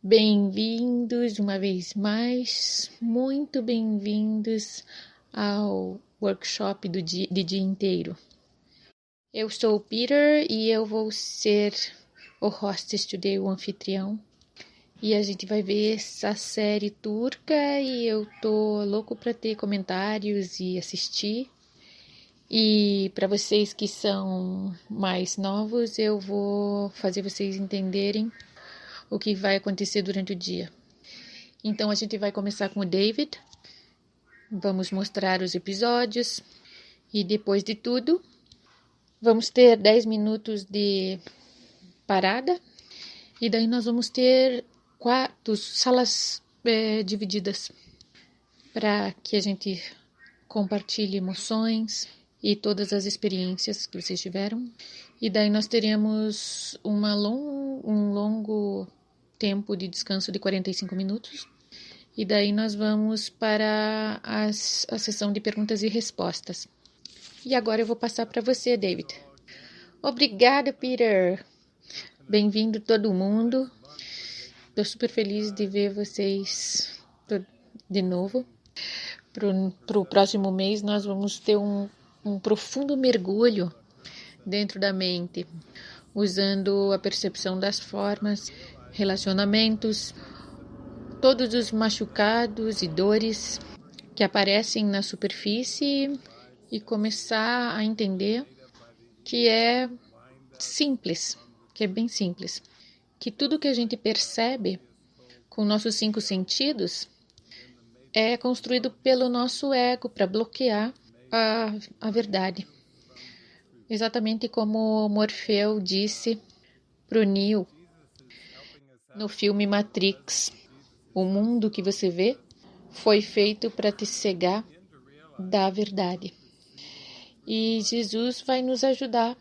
Bem-vindos uma vez mais, muito bem-vindos ao workshop de dia inteiro. Eu sou o Peter e eu vou ser o hostess today, o anfitrião. E a gente vai ver essa série turca e eu tô louco para ter comentários e assistir. E para vocês que são mais novos, eu vou fazer vocês entenderem o que vai acontecer durante o dia. Então a gente vai começar com o David, vamos mostrar os episódios e depois de tudo vamos ter 10 minutos de parada e daí nós vamos ter salas divididas para que a gente compartilhe emoções e todas as experiências que vocês tiveram. E daí nós teremos um longo tempo de descanso de 45 minutos. E daí nós vamos para a sessão de perguntas e respostas. E agora eu vou passar para você, David. Obrigada, Peter. Bem-vindo todo mundo. Estou super feliz de ver vocês de novo. Para o próximo mês nós vamos ter um profundo mergulho dentro da mente, usando a percepção das formas, relacionamentos, todos os machucados e dores que aparecem na superfície e começar a entender que é simples, que é bem simples, que tudo que a gente percebe com nossos 5 sentidos é construído pelo nosso ego para bloquear a verdade. Exatamente como Morfeu disse para o Neo no filme Matrix. O mundo que você vê foi feito para te cegar da verdade. E Jesus vai nos ajudar.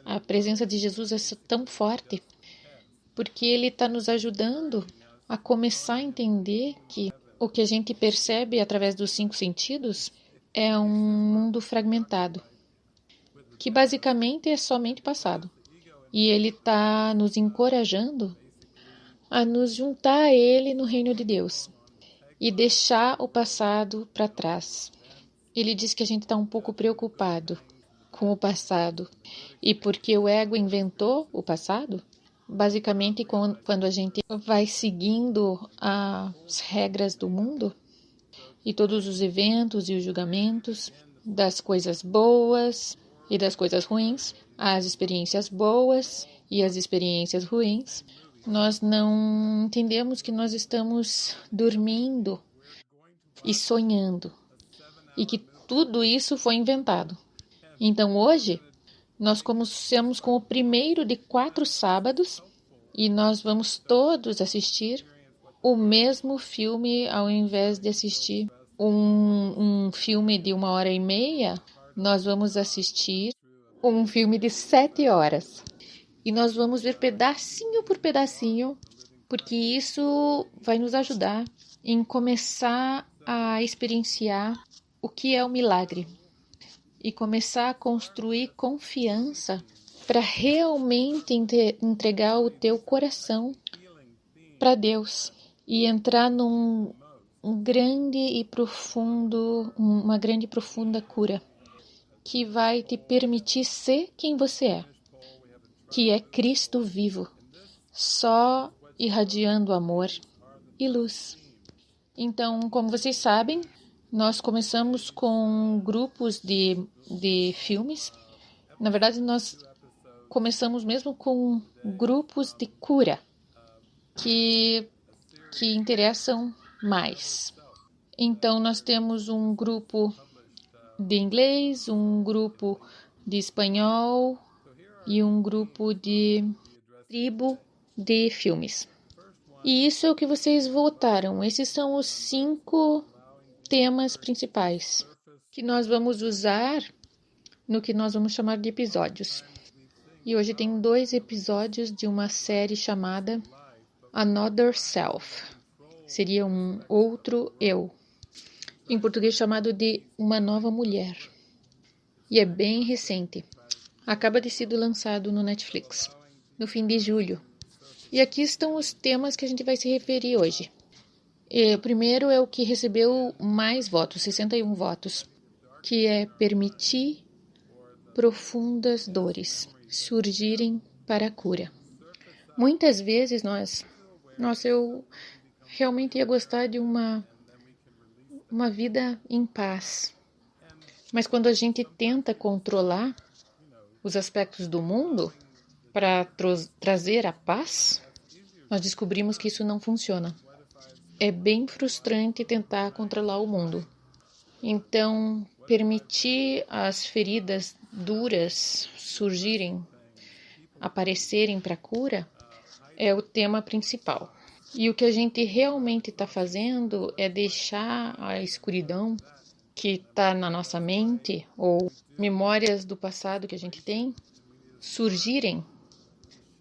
A presença de Jesus é tão forte porque Ele está nos ajudando a começar a entender que o que a gente percebe através dos 5 sentidos é um mundo fragmentado, que basicamente é somente passado. E Ele está nos encorajando a nos juntar a Ele no reino de Deus e deixar o passado para trás. Ele diz que a gente está um pouco preocupado com o passado. E porque o ego inventou o passado, basicamente quando a gente vai seguindo as regras do mundo e todos os eventos e os julgamentos das coisas boas e das coisas ruins, as experiências boas e as experiências ruins, nós não entendemos que nós estamos dormindo e sonhando e que tudo isso foi inventado. Então hoje nós começamos com o primeiro de 4 sábados e nós vamos todos assistir o mesmo filme ao invés de assistir um filme de 1h30, nós vamos assistir um filme de 7 horas. E nós vamos ver pedacinho por pedacinho, porque isso vai nos ajudar em começar a experienciar o que é o milagre. E começar a construir confiança para realmente entregar o teu coração para Deus. E entrar num grande e profundo, uma grande e profunda cura, que vai te permitir ser quem você é, que é Cristo vivo, só irradiando amor e luz. Então, como vocês sabem, nós começamos com grupos de filmes. Na verdade, nós começamos mesmo com grupos de cura, que interessam mais. Então, nós temos um grupo de inglês, um grupo de espanhol e um grupo de tribo de filmes. E isso é o que vocês votaram. Esses são os 5 temas principais que nós vamos usar no que nós vamos chamar de episódios. E hoje tem 2 episódios de uma série chamada Another Self. Seria um outro eu. Em português chamado de Uma Nova Mulher. E é bem recente. Acaba de ser lançado no Netflix, no fim de julho. E aqui estão os temas que a gente vai se referir hoje. O primeiro é o que recebeu mais votos, 61 votos, que é permitir profundas dores surgirem para a cura. Muitas vezes eu realmente ia gostar de uma vida em paz. Mas quando a gente tenta controlar os aspectos do mundo para trazer a paz, nós descobrimos que isso não funciona. É bem frustrante tentar controlar o mundo. Então, permitir as feridas duras surgirem, aparecerem para a cura, é o tema principal. E o que a gente realmente está fazendo é deixar a escuridão que está na nossa mente, ou memórias do passado que a gente tem, surgirem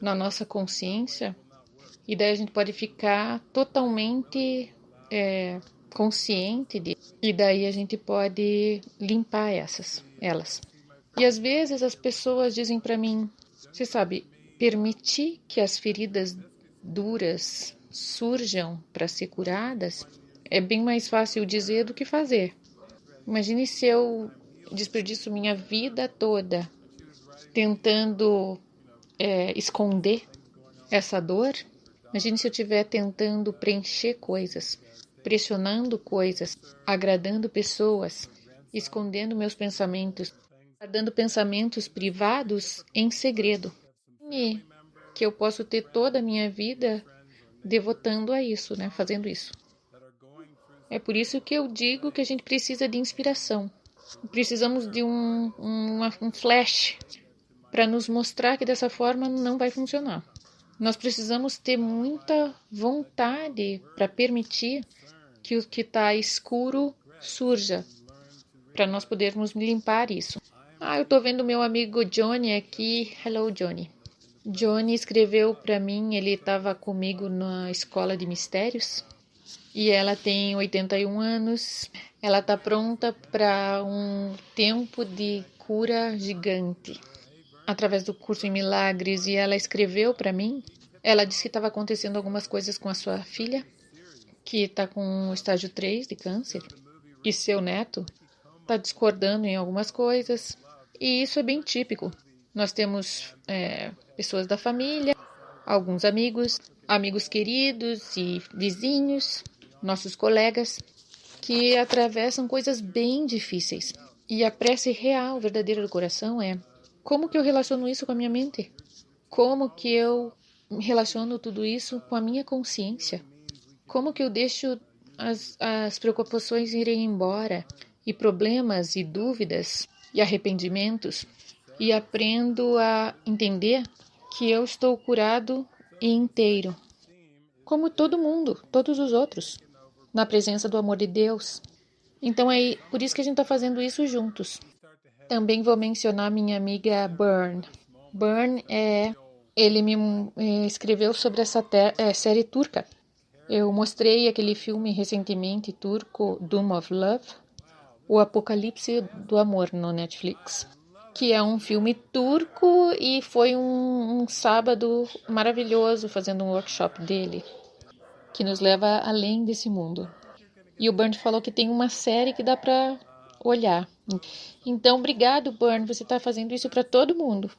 na nossa consciência, e daí a gente pode ficar totalmente consciente e daí a gente pode limpar elas. E às vezes as pessoas dizem para mim, você sabe, permitir que as feridas duras surjam para ser curadas é bem mais fácil dizer do que fazer. Imagine se eu desperdiço minha vida toda tentando esconder essa dor. Imagine se eu estiver tentando preencher coisas, pressionando coisas, agradando pessoas, escondendo meus pensamentos, guardando pensamentos privados em segredo. E que eu posso ter toda a minha vida devotando a isso, fazendo isso. É por isso que eu digo que a gente precisa de inspiração. Precisamos de um flash para nos mostrar que dessa forma não vai funcionar. Nós precisamos ter muita vontade para permitir que o que está escuro surja, para nós podermos limpar isso. Eu estou vendo meu amigo Johnny aqui. Hello, Johnny. Johnny escreveu para mim, ele estava comigo na escola de mistérios e ela tem 81 anos. Ela está pronta para um tempo de cura gigante através do curso em milagres, e ela escreveu para mim. Ela disse que estava acontecendo algumas coisas com a sua filha, que está com o estágio 3 de câncer, e seu neto está discordando em algumas coisas, e isso é bem típico. Nós temos pessoas da família, alguns amigos queridos e vizinhos, nossos colegas, que atravessam coisas bem difíceis. E a prece real, verdadeira do coração é: como que eu relaciono isso com a minha mente? Como que eu relaciono tudo isso com a minha consciência? Como que eu deixo as preocupações irem embora, e problemas e dúvidas e arrependimentos, e aprendo a entender que eu estou curado e inteiro, como todo mundo, todos os outros, na presença do amor de Deus. Então é por isso que a gente está fazendo isso juntos. Também vou mencionar minha amiga Byrne. Byrne ele me escreveu sobre essa série turca. Eu mostrei aquele filme recentemente turco, Doom of Love, o Apocalipse do Amor, no Netflix, que é um filme turco, e foi um sábado maravilhoso fazendo um workshop dele, que nos leva além desse mundo. E o Byrne falou que tem uma série que dá para olhar. Então, obrigado, Byrne, você está fazendo isso para todo mundo.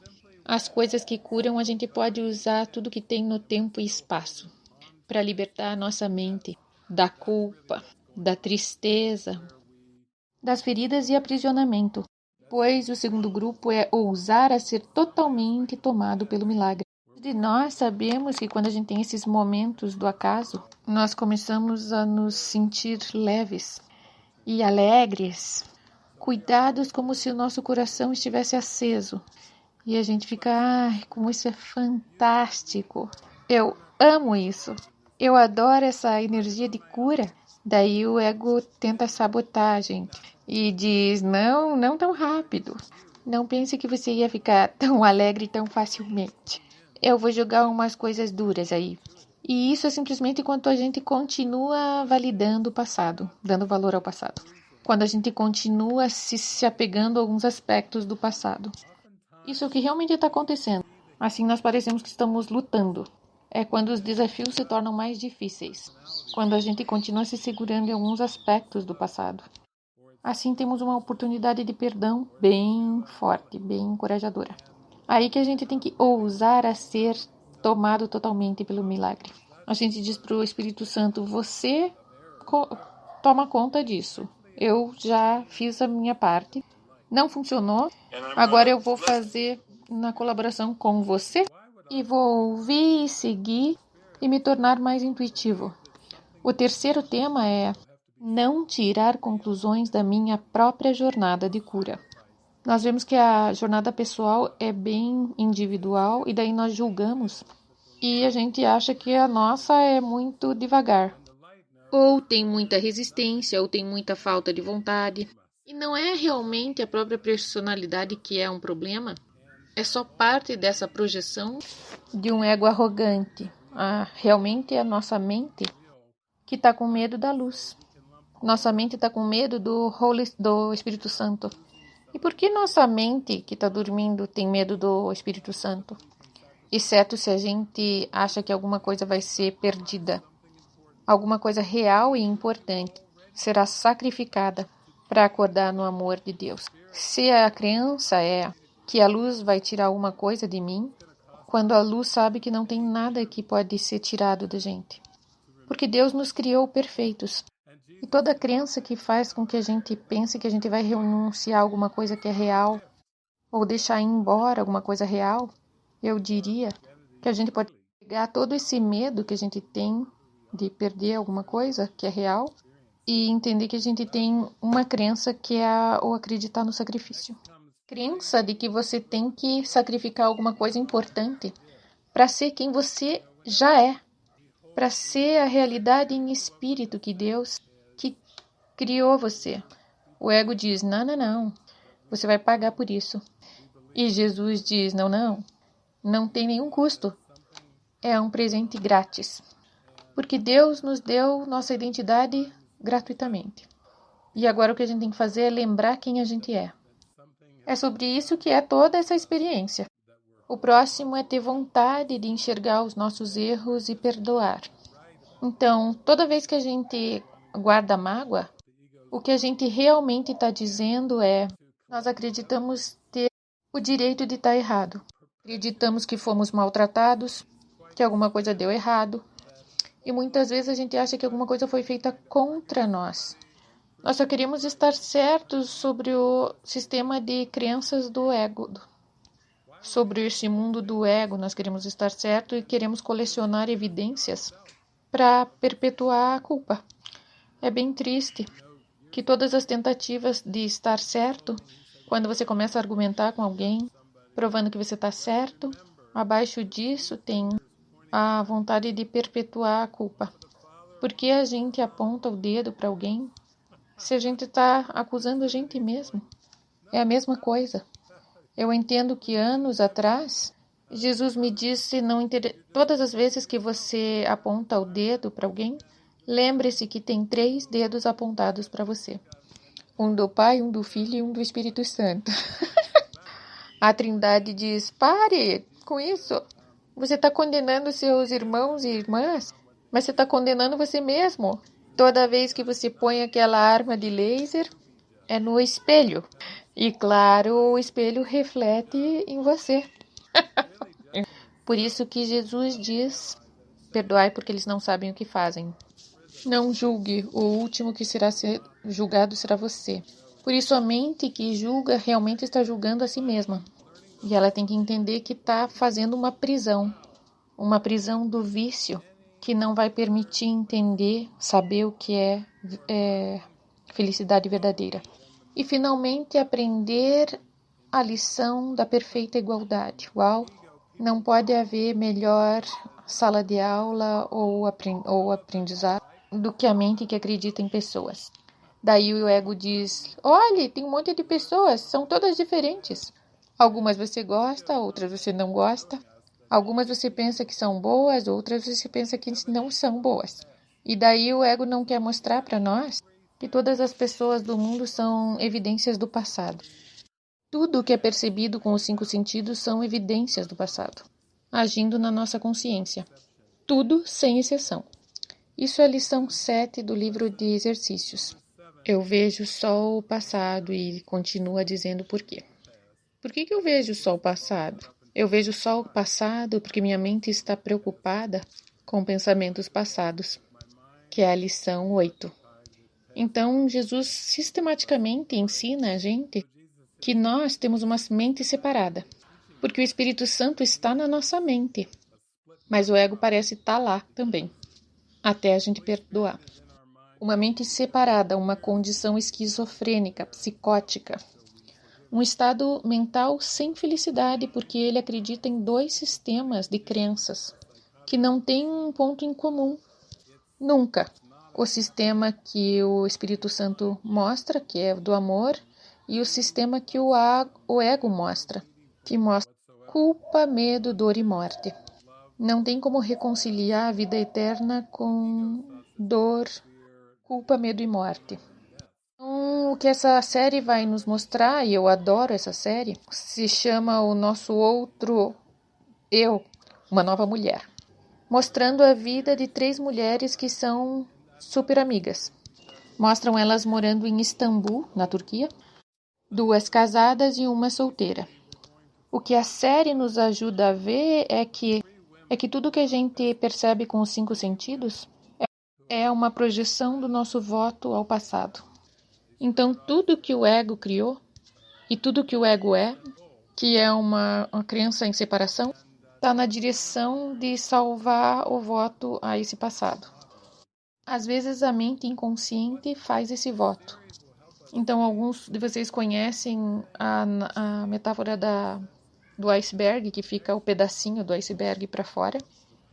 As coisas que curam, a gente pode usar tudo que tem no tempo e espaço para libertar a nossa mente da culpa, da tristeza, das feridas e aprisionamento. Pois o segundo grupo é ousar a ser totalmente tomado pelo milagre. De nós sabemos que quando a gente tem esses momentos do acaso, nós começamos a nos sentir leves e alegres, cuidados, como se o nosso coração estivesse aceso. E a gente fica, como isso é fantástico. Eu amo isso. Eu adoro essa energia de cura. Daí o ego tenta sabotar a gente e diz: não tão rápido. Não pense que você ia ficar tão alegre tão facilmente. Eu vou jogar umas coisas duras aí. E isso é simplesmente enquanto a gente continua validando o passado, dando valor ao passado. Quando a gente continua se apegando a alguns aspectos do passado. Isso é o que realmente está acontecendo. Assim nós parecemos que estamos lutando. é quando os desafios se tornam mais difíceis, quando a gente continua se segurando em alguns aspectos do passado. Assim temos uma oportunidade de perdão bem forte, bem encorajadora. Aí que a gente tem que ousar a ser tomado totalmente pelo milagre. A gente diz para o Espírito Santo, você toma conta disso. Eu já fiz a minha parte. Não funcionou. Agora eu vou fazer na colaboração com você e vou ouvir e seguir e me tornar mais intuitivo. O terceiro tema é não tirar conclusões da minha própria jornada de cura. Nós vemos que a jornada pessoal é bem individual e daí nós julgamos e a gente acha que a nossa é muito devagar. Ou tem muita resistência, ou tem muita falta de vontade. E não é realmente a própria personalidade que é um problema. É só parte dessa projeção de um ego arrogante. Realmente é a nossa mente que está com medo da luz. Nossa mente está com medo do Espírito Santo. E por que nossa mente que está dormindo tem medo do Espírito Santo? Exceto se a gente acha que alguma coisa vai ser perdida. Alguma coisa real e importante será sacrificada para acordar no amor de Deus. Se a crença é que a luz vai tirar alguma coisa de mim, quando a luz sabe que não tem nada que pode ser tirado da gente. Porque Deus nos criou perfeitos. E toda crença que faz com que a gente pense que a gente vai renunciar a alguma coisa que é real, ou deixar ir embora alguma coisa real, eu diria que a gente pode pegar todo esse medo que a gente tem de perder alguma coisa que é real e entender que a gente tem uma crença que é o acreditar no sacrifício. Crença de que você tem que sacrificar alguma coisa importante para ser quem você já é, para ser a realidade em espírito que Deus que criou você. O ego diz, não, você vai pagar por isso. E Jesus diz, não tem nenhum custo. É um presente grátis. Porque Deus nos deu nossa identidade gratuitamente. E agora o que a gente tem que fazer é lembrar quem a gente é. É sobre isso que é toda essa experiência. O próximo é ter vontade de enxergar os nossos erros e perdoar. Então, toda vez que a gente guarda mágoa, o que a gente realmente está dizendo é nós acreditamos ter o direito de estar errado. Acreditamos que fomos maltratados, que alguma coisa deu errado. E muitas vezes a gente acha que alguma coisa foi feita contra nós. Nós só queremos estar certos sobre o sistema de crenças do ego. Sobre esse mundo do ego, nós queremos estar certos e queremos colecionar evidências para perpetuar a culpa. É bem triste que todas as tentativas de estar certo, quando você começa a argumentar com alguém, provando que você está certo, abaixo disso tem a vontade de perpetuar a culpa. Por que a gente aponta o dedo para alguém se a gente está acusando a gente mesmo? É a mesma coisa. Eu entendo que anos atrás, Jesus me disse, todas as vezes que você aponta o dedo para alguém, lembre-se que tem 3 dedos apontados para você. Um do Pai, um do Filho e um do Espírito Santo. A Trindade diz, pare com isso. Você está condenando seus irmãos e irmãs, mas você está condenando você mesmo. Toda vez que você põe aquela arma de laser, é no espelho. E claro, o espelho reflete em você. Por isso que Jesus diz, perdoai porque eles não sabem o que fazem. Não julgue, o último que será julgado será você. Por isso a mente que julga realmente está julgando a si mesma. E ela tem que entender que está fazendo uma prisão do vício, que não vai permitir entender, saber o que é felicidade verdadeira. E finalmente aprender a lição da perfeita igualdade. Uau! Não pode haver melhor sala de aula ou aprendizado do que a mente que acredita em pessoas. Daí o ego diz, olhe, tem um monte de pessoas, são todas diferentes. Algumas você gosta, outras você não gosta. Algumas você pensa que são boas, outras você pensa que não são boas. E daí o ego não quer mostrar para nós que todas as pessoas do mundo são evidências do passado. Tudo que é percebido com os 5 sentidos são evidências do passado, agindo na nossa consciência. Tudo sem exceção. Isso é a lição 7 do livro de exercícios. Eu vejo só o passado e continua dizendo por quê. Por que eu vejo só o passado? Eu vejo só o passado porque minha mente está preocupada com pensamentos passados, que é a lição 8. Então, Jesus sistematicamente ensina a gente que nós temos uma mente separada, porque o Espírito Santo está na nossa mente, mas o ego parece estar lá também, até a gente perdoar. Uma mente separada, uma condição esquizofrênica, psicótica, um estado mental sem felicidade, porque ele acredita em 2 sistemas de crenças que não têm um ponto em comum. Nunca. O sistema que o Espírito Santo mostra, que é do amor, e o sistema que o ego mostra, que mostra culpa, medo, dor e morte. Não tem como reconciliar a vida eterna com dor, culpa, medo e morte. Então, o que essa série vai nos mostrar, e eu adoro essa série, se chama O Nosso Outro Eu, Uma Nova Mulher. Mostrando a vida de 3 mulheres que são super amigas. Mostram elas morando em Istambul, na Turquia, 2 casadas e uma solteira. O que a série nos ajuda a ver é que tudo que a gente percebe com os 5 sentidos é uma projeção do nosso voto ao passado. Então, tudo que o ego criou e tudo que o ego é, que é uma crença em separação, está na direção de salvar o voto a esse passado. Às vezes a mente inconsciente faz esse voto. Então, alguns de vocês conhecem a metáfora do iceberg, que fica o pedacinho do iceberg para fora,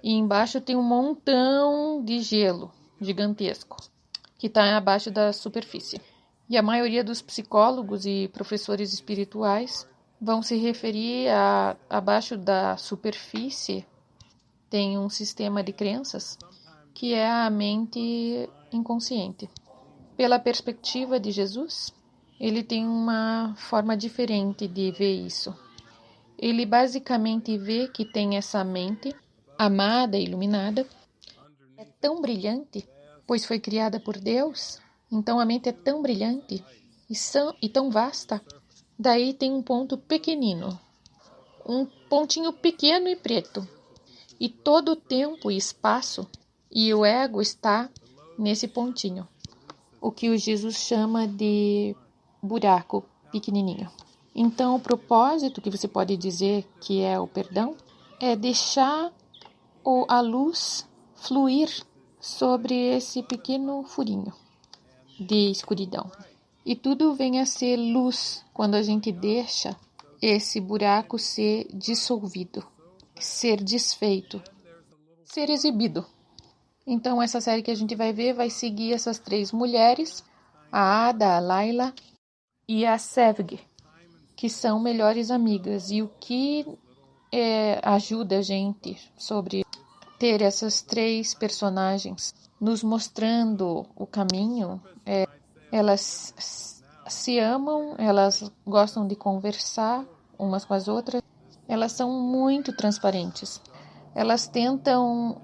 e embaixo tem um montão de gelo gigantesco, que está abaixo da superfície. E a maioria dos psicólogos e professores espirituais vão se referir abaixo da superfície tem um sistema de crenças que é a mente inconsciente. Pela perspectiva de Jesus, ele tem uma forma diferente de ver isso. Ele basicamente vê que tem essa mente amada e iluminada, é tão brilhante, pois foi criada por Deus, então a mente é tão brilhante e tão vasta. Daí tem um ponto pequenino, um pontinho pequeno e preto, e todo o tempo e espaço, e o ego está nesse pontinho, o que o Jesus chama de buraco pequenininho. Então, o propósito que você pode dizer que é o perdão é deixar a luz fluir sobre esse pequeno furinho de escuridão. E tudo vem a ser luz quando a gente deixa esse buraco ser dissolvido, ser desfeito, ser exibido. Então, essa série que a gente vai ver vai seguir essas 3 mulheres, a Ada, a Laila e a Sevgi, que são melhores amigas. E o que ajuda a gente sobre ter essas 3 personagens nos mostrando o caminho, elas se amam, elas gostam de conversar umas com as outras, elas são muito transparentes. Elas tentam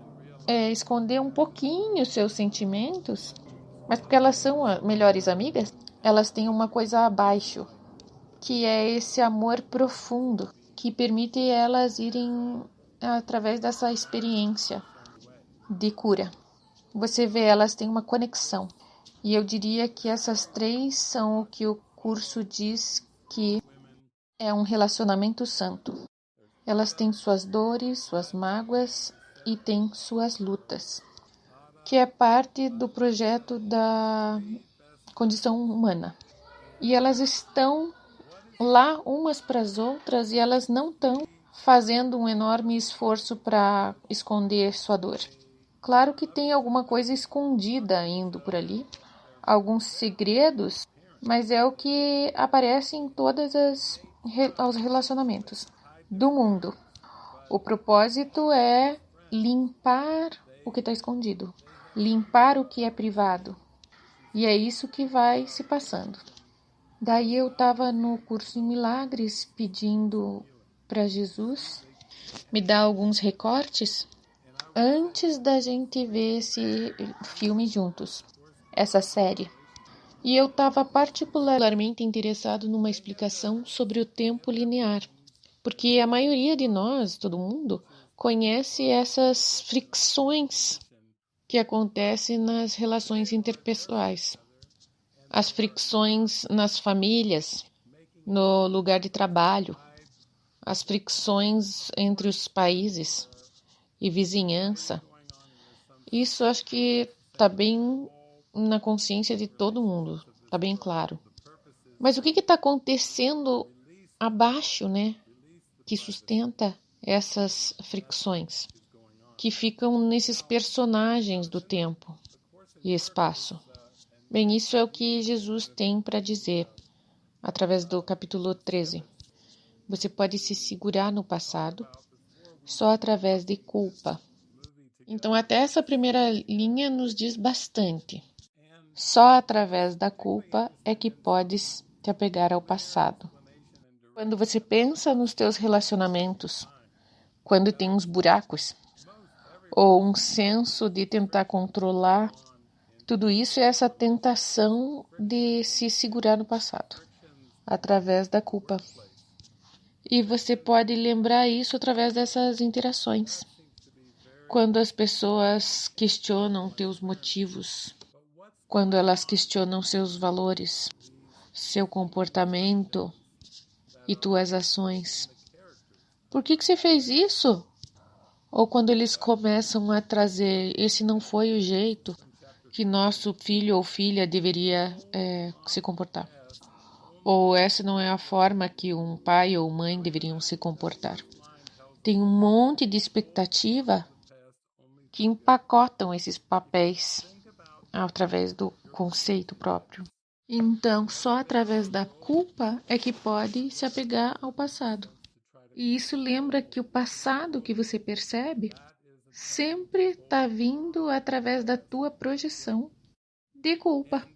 esconder um pouquinho seus sentimentos, mas porque elas são melhores amigas, elas têm uma coisa abaixo, que é esse amor profundo, que permite elas irem através dessa experiência de cura. Você vê, elas têm uma conexão. E eu diria que essas 3 são o que o curso diz que é um relacionamento santo. Elas têm suas dores, suas mágoas e têm suas lutas, que é parte do projeto da condição humana. E elas estão lá umas para as outras e elas não estão fazendo um enorme esforço para esconder sua dor. Claro que tem alguma coisa escondida indo por ali, alguns segredos, mas é o que aparece em todos os relacionamentos do mundo. O propósito é limpar o que está escondido, limpar o que é privado. E é isso que vai se passando. Daí eu estava no curso em Milagres pedindo para Jesus me dar alguns recortes antes da gente ver esse filme juntos, essa série. E eu estava particularmente interessado numa explicação sobre o tempo linear, porque a maioria de nós, todo mundo, conhece essas fricções que acontecem nas relações interpessoais. As fricções nas famílias, no lugar de trabalho, as fricções entre os países e vizinhança. Isso acho que está bem na consciência de todo mundo, está bem claro. Mas o que está acontecendo abaixo, né, que sustenta essas fricções, que ficam nesses personagens do tempo e espaço? Bem, isso é o que Jesus tem para dizer através do capítulo 13. Você pode se segurar no passado só através de culpa. Então, até essa primeira linha nos diz bastante. Só através da culpa é que podes te apegar ao passado. Quando você pensa nos teus relacionamentos, quando tem uns buracos, ou um senso de tentar controlar, tudo isso é essa tentação de se segurar no passado, através da culpa. E você pode lembrar isso através dessas interações. Quando as pessoas questionam teus motivos, quando elas questionam seus valores, seu comportamento e tuas ações. Por que você fez isso? Ou quando eles começam a trazer, esse não foi o jeito que nosso filho ou filha deveria se comportar. Ou essa não é a forma que um pai ou mãe deveriam se comportar. Tem um monte de expectativa que empacotam esses papéis através do conceito próprio. Então, só através da culpa é que pode se apegar ao passado. E isso lembra que o passado que você percebe sempre está vindo através da tua projeção de culpa.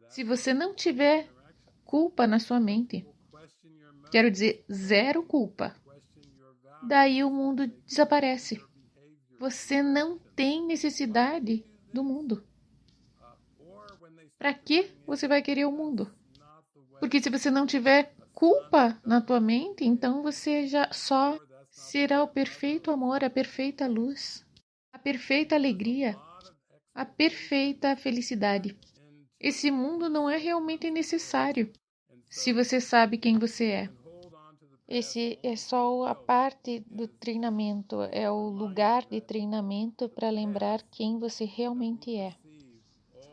Se você não tiver culpa na sua mente, quero dizer, zero culpa, daí o mundo desaparece. Você não tem necessidade do mundo. Para que você vai querer o mundo? Porque se você não tiver culpa na tua mente, então você já só será o perfeito amor, a perfeita luz, a perfeita alegria, a perfeita felicidade. Esse mundo não é realmente necessário se você sabe quem você é. Esse é só a parte do treinamento, é o lugar de treinamento para lembrar quem você realmente é.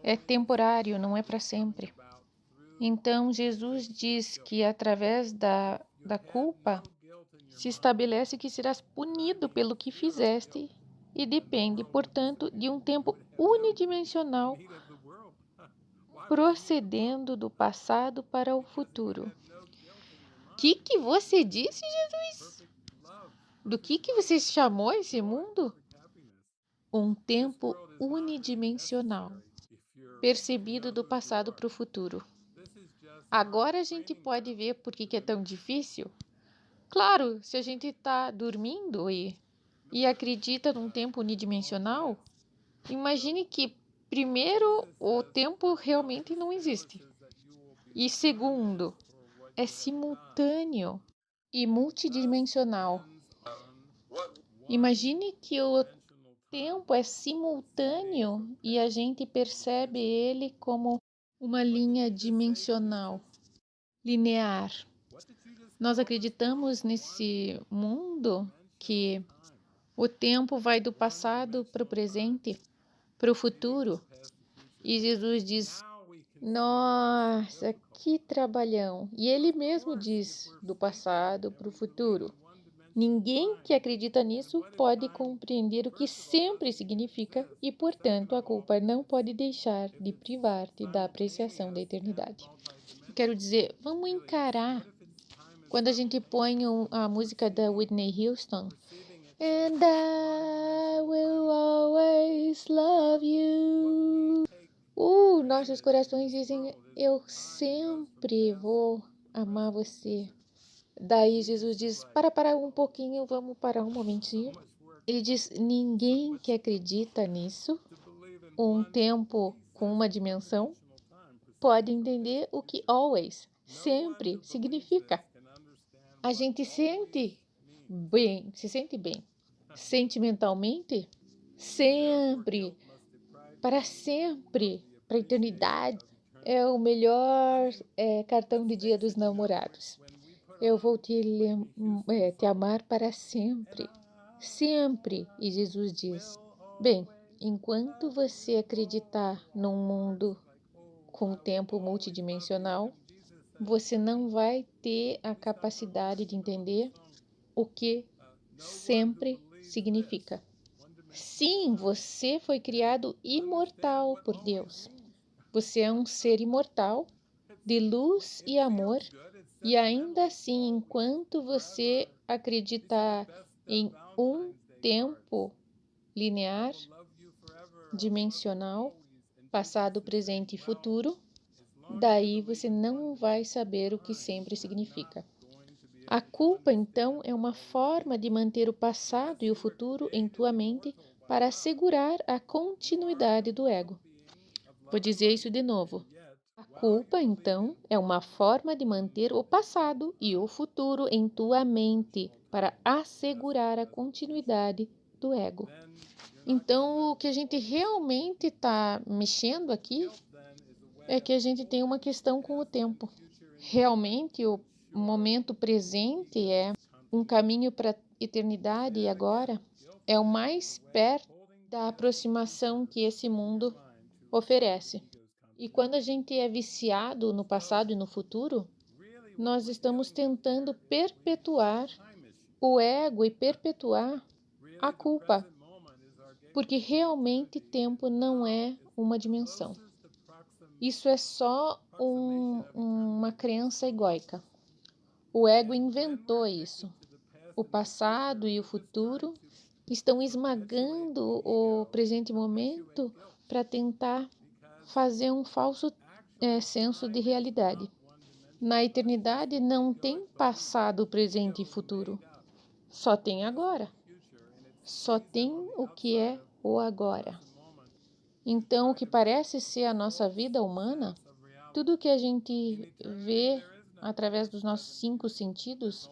É temporário, não é para sempre. Então, Jesus diz que através da culpa se estabelece que serás punido pelo que fizeste e depende, portanto, de um tempo unidimensional procedendo do passado para o futuro. O que você disse, Jesus? Do que você chamou esse mundo? Um tempo unidimensional, percebido do passado para o futuro. Agora a gente pode ver por que é tão difícil? Claro, se a gente está dormindo e acredita num tempo unidimensional, imagine que, primeiro, o tempo realmente não existe. E segundo, é simultâneo e multidimensional. Imagine que o tempo é simultâneo e a gente percebe ele como uma linha dimensional, linear. Nós acreditamos nesse mundo que o tempo vai do passado para o presente, para o futuro. E Jesus diz, nossa, que trabalhão. E ele mesmo diz, do passado para o futuro. Ninguém que acredita nisso pode compreender o que sempre significa e, portanto, a culpa não pode deixar de privar-te da apreciação da eternidade. Eu quero dizer, vamos encarar quando a gente põe a música da Whitney Houston, And I will always love you. Nossos corações dizem, eu sempre vou amar você. Daí Jesus diz, para um pouquinho, vamos parar um momentinho. Ele diz, ninguém que acredita nisso, um tempo com uma dimensão, pode entender o que always, sempre, significa. A gente se sente bem, sentimentalmente, sempre, para sempre, para a eternidade. É o melhor cartão de dia dos namorados. Eu vou te amar para sempre, sempre. E Jesus diz, bem, enquanto você acreditar num mundo com tempo multidimensional, você não vai ter a capacidade de entender o que sempre significa. Sim, você foi criado imortal por Deus. Você é um ser imortal, de luz e amor, e ainda assim, enquanto você acreditar em um tempo linear, dimensional, passado, presente e futuro, daí você não vai saber o que sempre significa. A culpa, então, é uma forma de manter o passado e o futuro em tua mente para assegurar a continuidade do ego. Vou dizer isso de novo. A culpa, então, é uma forma de manter o passado e o futuro em tua mente para assegurar a continuidade do ego. Então, o que a gente realmente está mexendo aqui é que a gente tem uma questão com o tempo. Realmente, o momento presente é um caminho para a eternidade e agora é o mais perto da aproximação que esse mundo oferece. E quando a gente é viciado no passado e no futuro, nós estamos tentando perpetuar o ego e perpetuar a culpa, porque realmente tempo não é uma dimensão. Isso é só uma crença egóica. O ego inventou isso. O passado e o futuro estão esmagando o presente momento para tentar fazer um falso senso de realidade. Na eternidade não tem passado, presente e futuro. Só tem agora. Só tem o que é o agora. Então, o que parece ser a nossa vida humana, tudo que a gente vê através dos nossos 5 sentidos,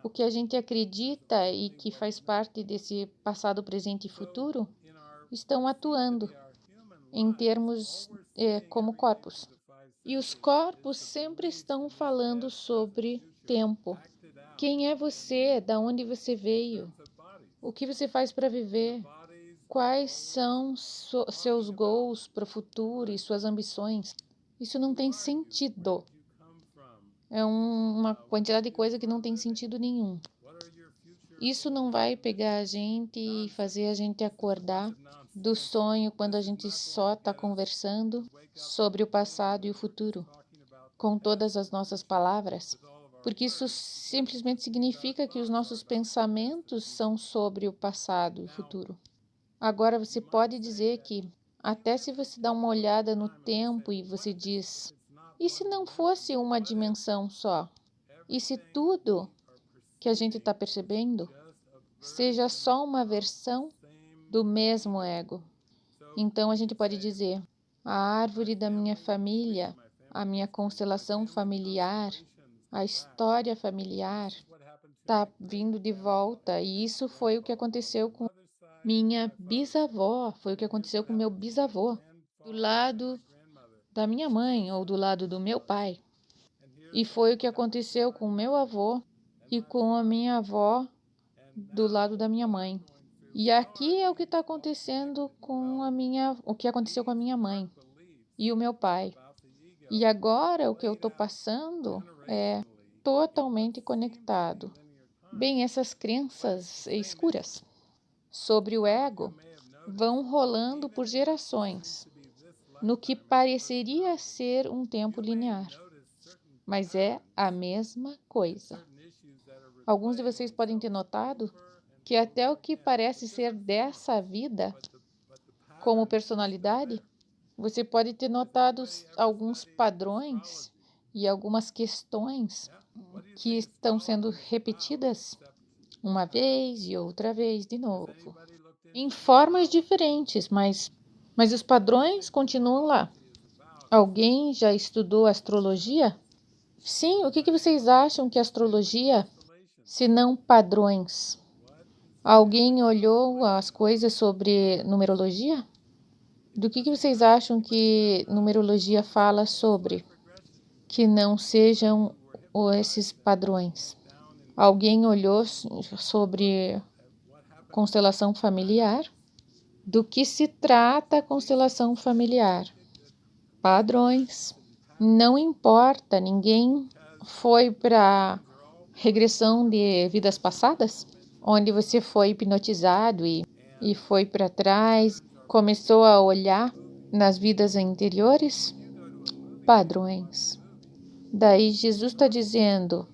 o que a gente acredita e que faz parte desse passado, presente e futuro, estão atuando em termos como corpos. E os corpos sempre estão falando sobre tempo. Quem é você? Da onde você veio? O que você faz para viver? Quais são seus goals para o futuro e suas ambições? Isso não tem sentido. É uma quantidade de coisa que não tem sentido nenhum. Isso não vai pegar a gente e fazer a gente acordar do sonho quando a gente só está conversando sobre o passado e o futuro, com todas as nossas palavras, porque isso simplesmente significa que os nossos pensamentos são sobre o passado e o futuro. Agora você pode dizer que, até se você dá uma olhada no tempo e você diz, e se não fosse uma dimensão só? E se tudo que a gente está percebendo seja só uma versão do mesmo ego? Então a gente pode dizer, a árvore da minha família, a minha constelação familiar, a história familiar está vindo de volta. E isso foi o que aconteceu com minha bisavó, foi o que aconteceu com meu bisavô, do lado da minha mãe ou do lado do meu pai. E foi o que aconteceu com meu avô e com a minha avó do lado da minha mãe. E aqui é o que está acontecendo o que aconteceu com a minha mãe e o meu pai. E agora o que eu estou passando é totalmente conectado. Bem, essas crenças escuras sobre o ego vão rolando por gerações, no que pareceria ser um tempo linear, mas é a mesma coisa. Alguns de vocês podem ter notado que até o que parece ser dessa vida, como personalidade, você pode ter notado alguns padrões e algumas questões que estão sendo repetidas uma vez e outra vez de novo, em formas diferentes, mas os padrões continuam lá. Alguém já estudou astrologia? Sim, o que vocês acham que é astrologia, se não padrões? Alguém olhou as coisas sobre numerologia? Do que vocês acham que numerologia fala sobre, que não sejam esses padrões? Alguém olhou sobre constelação familiar? Do que se trata a constelação familiar? Padrões. Não importa, ninguém foi para regressão de vidas passadas, onde você foi hipnotizado e foi para trás, começou a olhar nas vidas anteriores? Padrões. Daí Jesus está dizendo,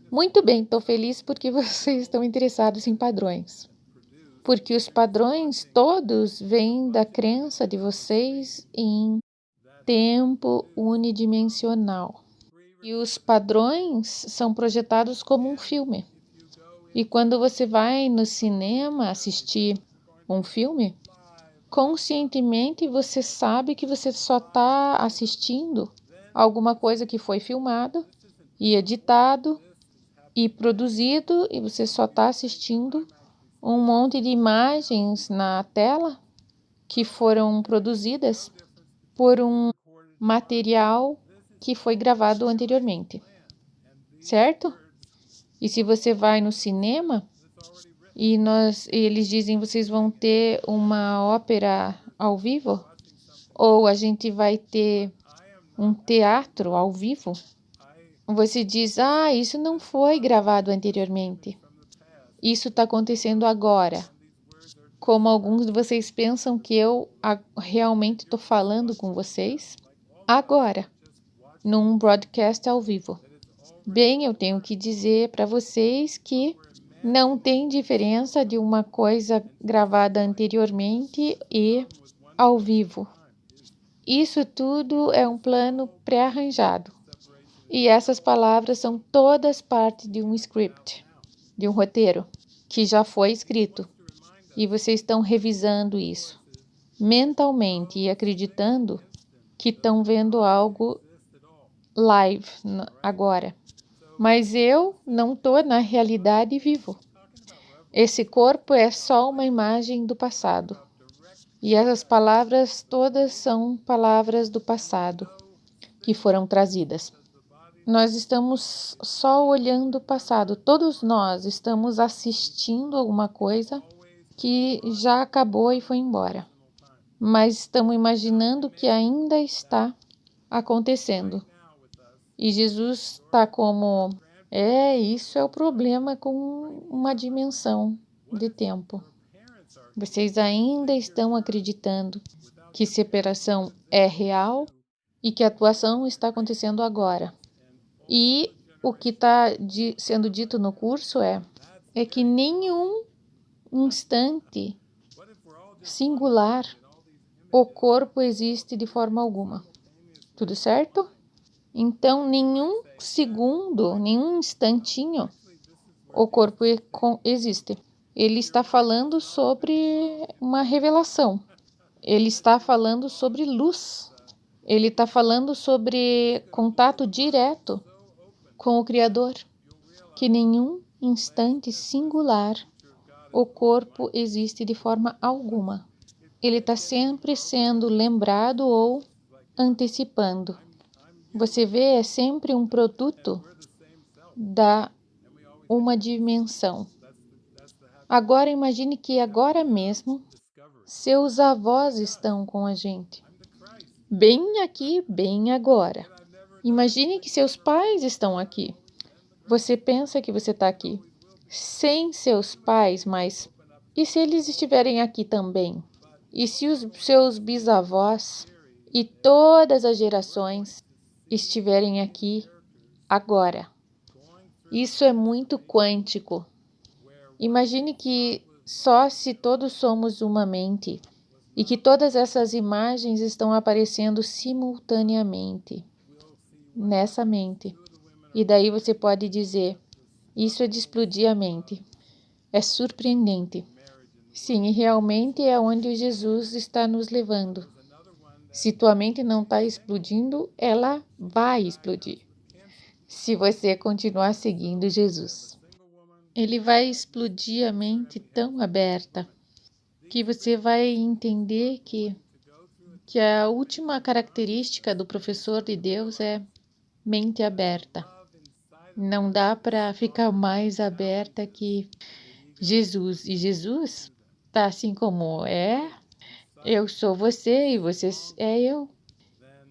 muito bem, estou feliz porque vocês estão interessados em padrões. Porque os padrões todos vêm da crença de vocês em tempo unidimensional. E os padrões são projetados como um filme. E quando você vai no cinema assistir um filme, conscientemente você sabe que você só está assistindo alguma coisa que foi filmado e editado e produzido, e você só está assistindo um monte de imagens na tela que foram produzidas por um material que foi gravado anteriormente, certo? E se você vai no cinema e eles dizem vocês vão ter uma ópera ao vivo, ou a gente vai ter um teatro ao vivo, você diz, isso não foi gravado anteriormente. Isso está acontecendo agora. Como alguns de vocês pensam que eu realmente estou falando com vocês agora, num broadcast ao vivo. Bem, eu tenho que dizer para vocês que não tem diferença de uma coisa gravada anteriormente e ao vivo. Isso tudo é um plano pré-arranjado. E essas palavras são todas parte de um script, de um roteiro, que já foi escrito. E vocês estão revisando isso mentalmente e acreditando que estão vendo algo live agora. Mas eu não estou na realidade vivo. Esse corpo é só uma imagem do passado. E essas palavras todas são palavras do passado que foram trazidas. Nós estamos só olhando o passado. Todos nós estamos assistindo alguma coisa que já acabou e foi embora. Mas estamos imaginando que ainda está acontecendo. E Jesus está como, isso é o problema com uma dimensão de tempo. Vocês ainda estão acreditando que separação é real e que a atuação está acontecendo agora. E o que está sendo dito no curso é que nenhum instante singular o corpo existe de forma alguma. Tudo certo? Então, nenhum segundo, nenhum instantinho, o corpo existe. Ele está falando sobre uma revelação. Ele está falando sobre luz. Ele está falando sobre contato direto com o Criador. Que nenhum instante singular o corpo existe de forma alguma. Ele está sempre sendo lembrado ou antecipando. Você vê, é sempre um produto da uma dimensão. Agora imagine que agora mesmo seus avós estão com a gente. Bem aqui, bem agora. Imagine que seus pais estão aqui. Você pensa que você está aqui sem seus pais, mas e se eles estiverem aqui também? E se os seus bisavós e todas as gerações estiverem aqui agora? Isso é muito quântico. Imagine que só se todos somos uma mente e que todas essas imagens estão aparecendo simultaneamente nessa mente. E daí você pode dizer, isso é de explodir a mente. É surpreendente. Sim, e realmente é onde Jesus está nos levando. Se tua mente não está explodindo, ela vai explodir. Se você continuar seguindo Jesus, ele vai explodir a mente tão aberta que você vai entender que a última característica do professor de Deus é mente aberta. Não dá para ficar mais aberta que Jesus. E Jesus tá assim como eu sou você e você é eu.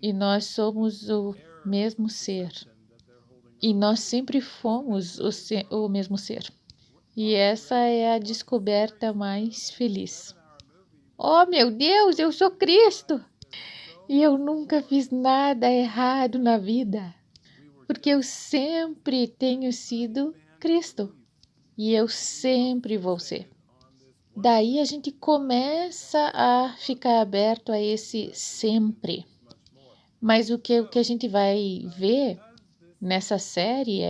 E nós somos o mesmo ser. E nós sempre fomos o mesmo ser. E essa é a descoberta mais feliz. Oh, meu Deus, eu sou Cristo! E eu nunca fiz nada errado na vida, porque eu sempre tenho sido Cristo. E eu sempre vou ser. Daí a gente começa a ficar aberto a esse sempre. Mas o que a gente vai ver nessa série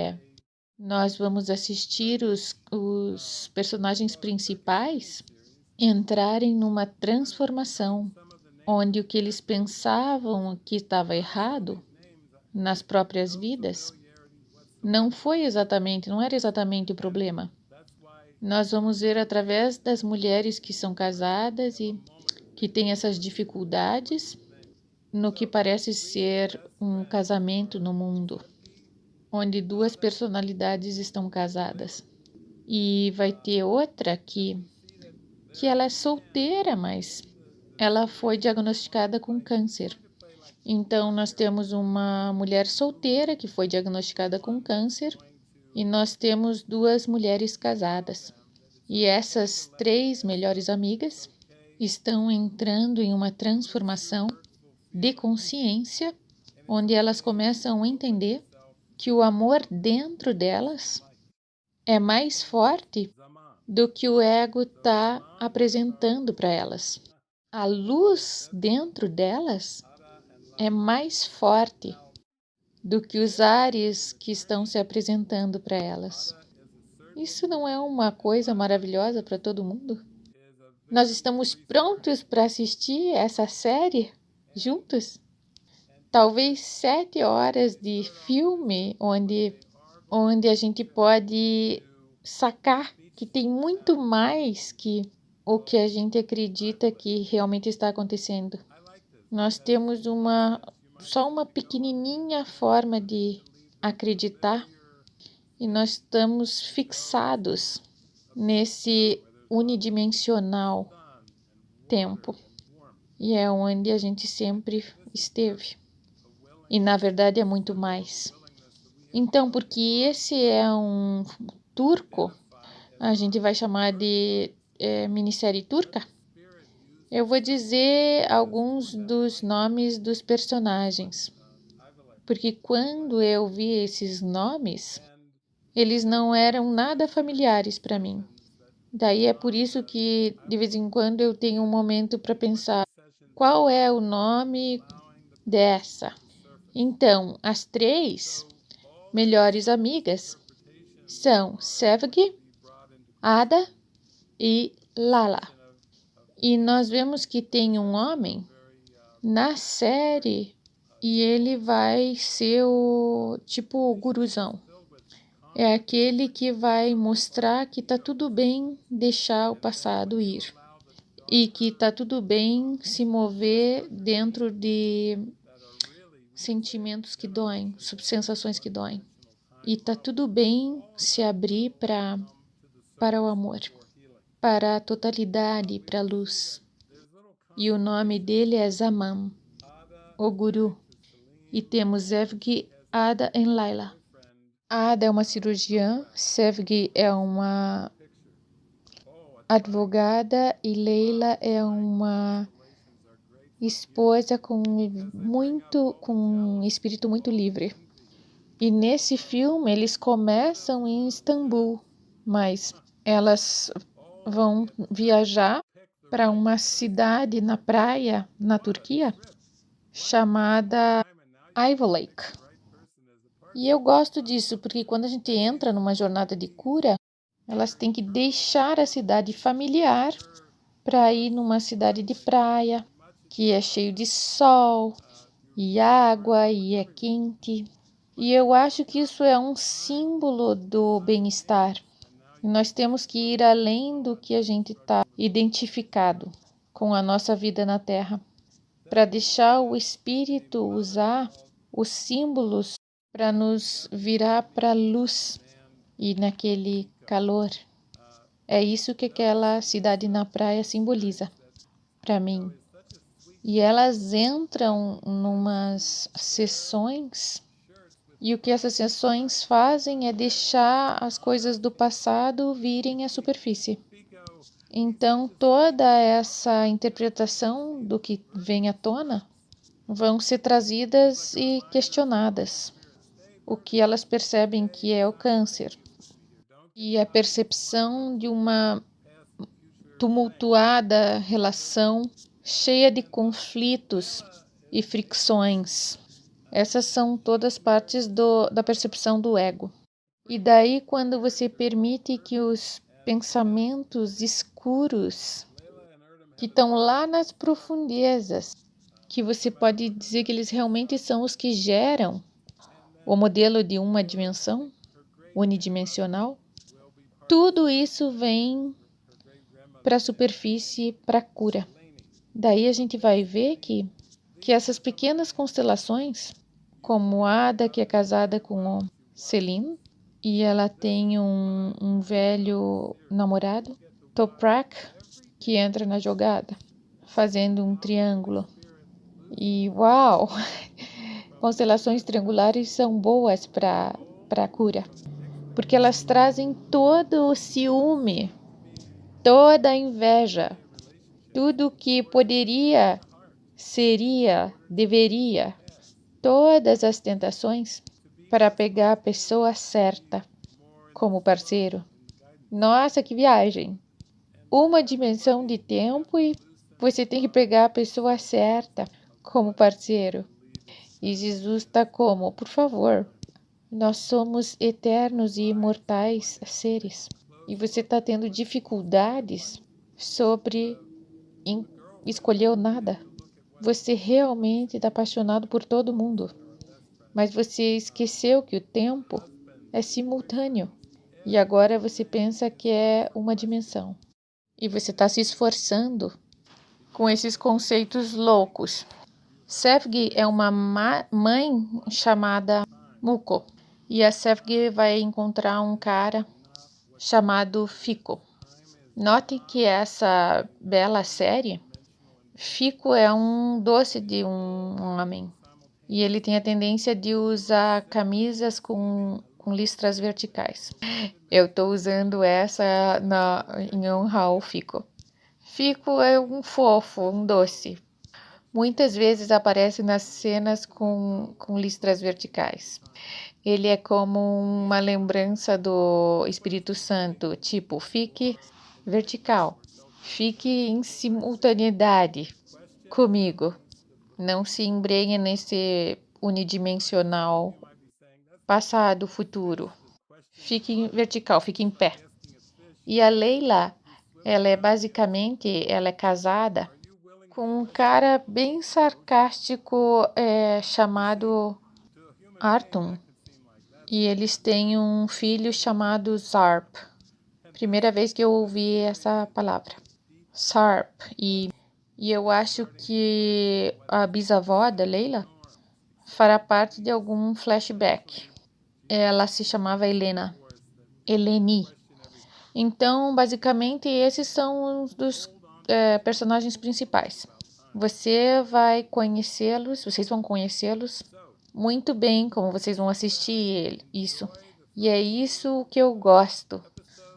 nós vamos assistir os personagens principais entrarem numa transformação, onde o que eles pensavam que estava errado nas próprias vidas não era exatamente o problema. Nós vamos ver através das mulheres que são casadas e que têm essas dificuldades no que parece ser um casamento no mundo, onde duas personalidades estão casadas. E vai ter outra que ela é solteira, mas ela foi diagnosticada com câncer. Então, nós temos uma mulher solteira que foi diagnosticada com câncer e nós temos duas mulheres casadas. E essas três melhores amigas estão entrando em uma transformação de consciência, onde elas começam a entender que o amor dentro delas é mais forte do que o ego está apresentando para elas. A luz dentro delas é mais forte do que os ares que estão se apresentando para elas. Isso não é uma coisa maravilhosa para todo mundo? Nós estamos prontos para assistir essa série juntos? Talvez 7 horas de filme onde a gente pode sacar que tem muito mais que o que a gente acredita que realmente está acontecendo. Nós temos só uma pequenininha forma de acreditar e nós estamos fixados nesse unidimensional tempo. E é onde a gente sempre esteve. E na verdade é muito mais. Então, porque esse é um turco, a gente vai chamar de minissérie turca, eu vou dizer alguns dos nomes dos personagens. Porque quando eu vi esses nomes, eles não eram nada familiares para mim. Daí é por isso que de vez em quando eu tenho um momento para pensar qual é o nome dessa. Então, as três melhores amigas são Sevgi, Ada e Lala. E nós vemos que tem um homem na série e ele vai ser o guruzão. É aquele que vai mostrar que tá tudo bem deixar o passado ir. E que tá tudo bem se mover dentro de sentimentos que doem, sensações que doem. E tá tudo bem se abrir para o amor, para a totalidade, para a luz. E o nome dele é Zaman, o guru. E temos Sevgi, Ada e Laila. Ada é uma cirurgiã, Sevgi é uma advogada e Leila é uma esposa com um espírito muito livre. E nesse filme eles começam em Istambul, mas elas vão viajar para uma cidade na praia, na Turquia, chamada Ayvalık. E eu gosto disso, porque quando a gente entra numa jornada de cura, Elas têm que deixar a cidade familiar para ir numa cidade de praia, que é cheio de sol e água e é quente. E eu acho que isso é um símbolo do bem-estar. Nós temos que ir além do que a gente está identificado com a nossa vida na Terra, para deixar o Espírito usar os símbolos para nos virar para a luz e naquele calor. É isso que aquela cidade na praia simboliza para mim. E elas entram numas sessões, e o que essas sessões fazem é deixar as coisas do passado virem à superfície. Então, toda essa interpretação do que vem à tona vão ser trazidas e questionadas. O que elas percebem que é o câncer e a percepção de uma tumultuada relação cheia de conflitos e fricções. Essas são todas partes da percepção do ego. E daí, quando você permite que os pensamentos escuros, que estão lá nas profundezas, que você pode dizer que eles realmente são os que geram o modelo de uma dimensão, unidimensional, tudo isso vem para a superfície, para a cura. Daí a gente vai ver que essas pequenas constelações, como Ada, que é casada com o Selim, e ela tem um velho namorado, Toprak, que entra na jogada, fazendo um triângulo. E uau! Constelações triangulares são boas para a cura, porque elas trazem todo o ciúme, toda a inveja, tudo que poderia, seria, deveria, todas as tentações para pegar a pessoa certa como parceiro. Nossa, que viagem! Uma dimensão de tempo e você tem que pegar a pessoa certa como parceiro. E Jesus está como? Por favor, nós somos eternos e imortais seres. E você está tendo dificuldades sobre escolher o nada. Você realmente está apaixonado por todo mundo. Mas você esqueceu que o tempo é simultâneo. E agora você pensa que é uma dimensão. E você está se esforçando com esses conceitos loucos. Sevgi é uma mãe chamada Muko. E a Sevgi vai encontrar um cara chamado Fico. Note que essa bela série, Fico é um doce de um homem. E ele tem a tendência de usar camisas com listras verticais. Eu estou usando essa em honra ao Fico. Fico é um fofo, um doce. Muitas vezes aparece nas cenas com listras verticais. Ele é como uma lembrança do Espírito Santo, tipo, fique vertical, fique em simultaneidade comigo. Não se embrenhe nesse unidimensional passado, futuro. Fique vertical, fique em pé. E a Leila, ela é casada com um cara bem sarcástico chamado Artum. E eles têm um filho chamado Sarp. Primeira vez que eu ouvi essa palavra. Sarp. E eu acho que a bisavó da Leila fará parte de algum flashback. Ela se chamava Eleni. Então, basicamente, esses são os dos personagens principais. Vocês vão conhecê-los muito bem, como vocês vão assistir isso. E é isso que eu gosto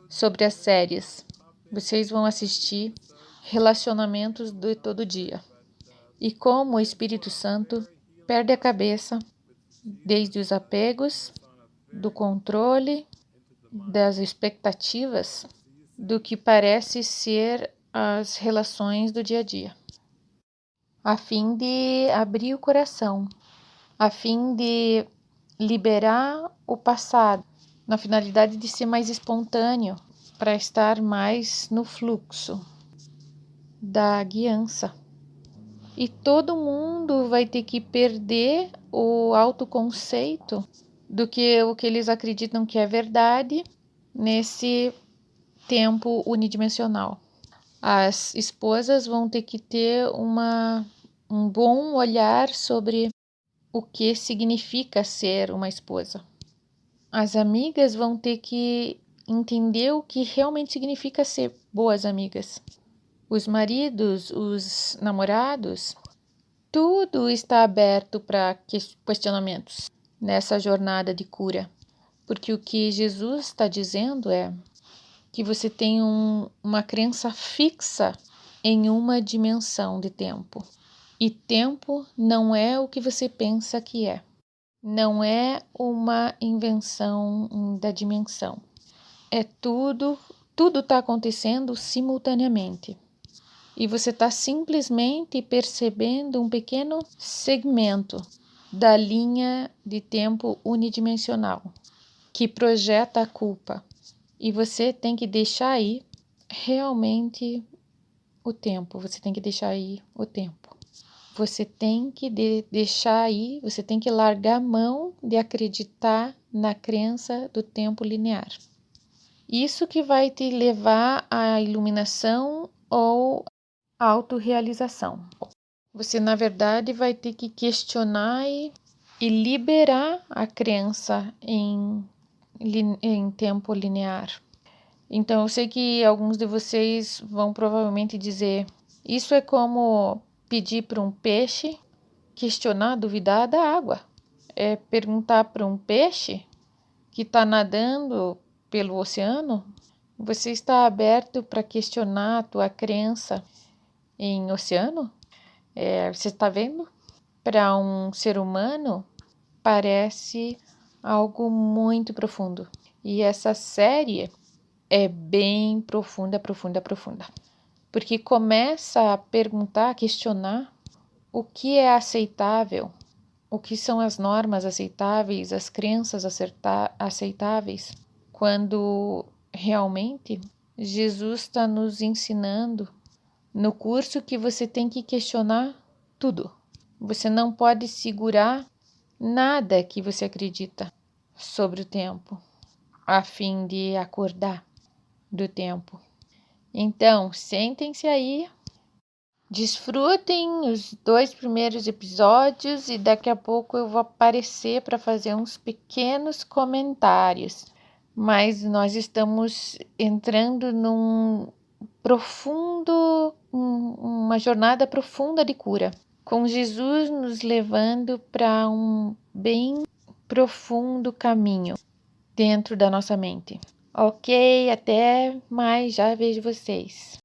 sobre as séries. Vocês vão assistir relacionamentos de todo dia. E como o Espírito Santo perde a cabeça desde os apegos, do controle, das expectativas, do que parece ser as relações do dia a dia, a fim de abrir o coração, a fim de liberar o passado, na finalidade de ser mais espontâneo para estar mais no fluxo da guiança. E todo mundo vai ter que perder o autoconceito do que o que eles acreditam que é verdade nesse tempo unidimensional. As esposas vão ter que ter um bom olhar sobre o que significa ser uma esposa. As amigas vão ter que entender o que realmente significa ser boas amigas. Os maridos, os namorados, tudo está aberto para questionamentos nessa jornada de cura. Porque o que Jesus está dizendo é que você tem uma crença fixa em uma dimensão de tempo. E tempo não é o que você pensa que é. Não é uma invenção da dimensão. É tudo está acontecendo simultaneamente. E você está simplesmente percebendo um pequeno segmento da linha de tempo unidimensional que projeta a culpa. E você tem que deixar ir realmente o tempo. Você tem que deixar ir o tempo. Você tem que deixar ir, você tem que largar a mão de acreditar na crença do tempo linear. Isso que vai te levar à iluminação ou à autorrealização. Você, na verdade, vai ter que questionar e liberar a crença em tempo linear. Então, eu sei que alguns de vocês vão provavelmente dizer: isso é como pedir para um peixe questionar, duvidar da água. É perguntar para um peixe que está nadando pelo oceano: você está aberto para questionar a tua crença em oceano? Você está vendo? Para um ser humano, parece algo muito profundo. E essa série é bem profunda. Porque começa a perguntar, a questionar o que é aceitável, o que são as normas aceitáveis, as crenças aceitáveis, quando realmente Jesus está nos ensinando no curso que você tem que questionar tudo. Você não pode segurar nada que você acredita sobre o tempo, a fim de acordar do tempo. Então, sentem-se aí, desfrutem os 2 primeiros episódios e daqui a pouco eu vou aparecer para fazer uns pequenos comentários. Mas nós estamos entrando uma jornada profunda de cura, com Jesus nos levando para um bem profundo caminho dentro da nossa mente. Ok, até mais, já vejo vocês.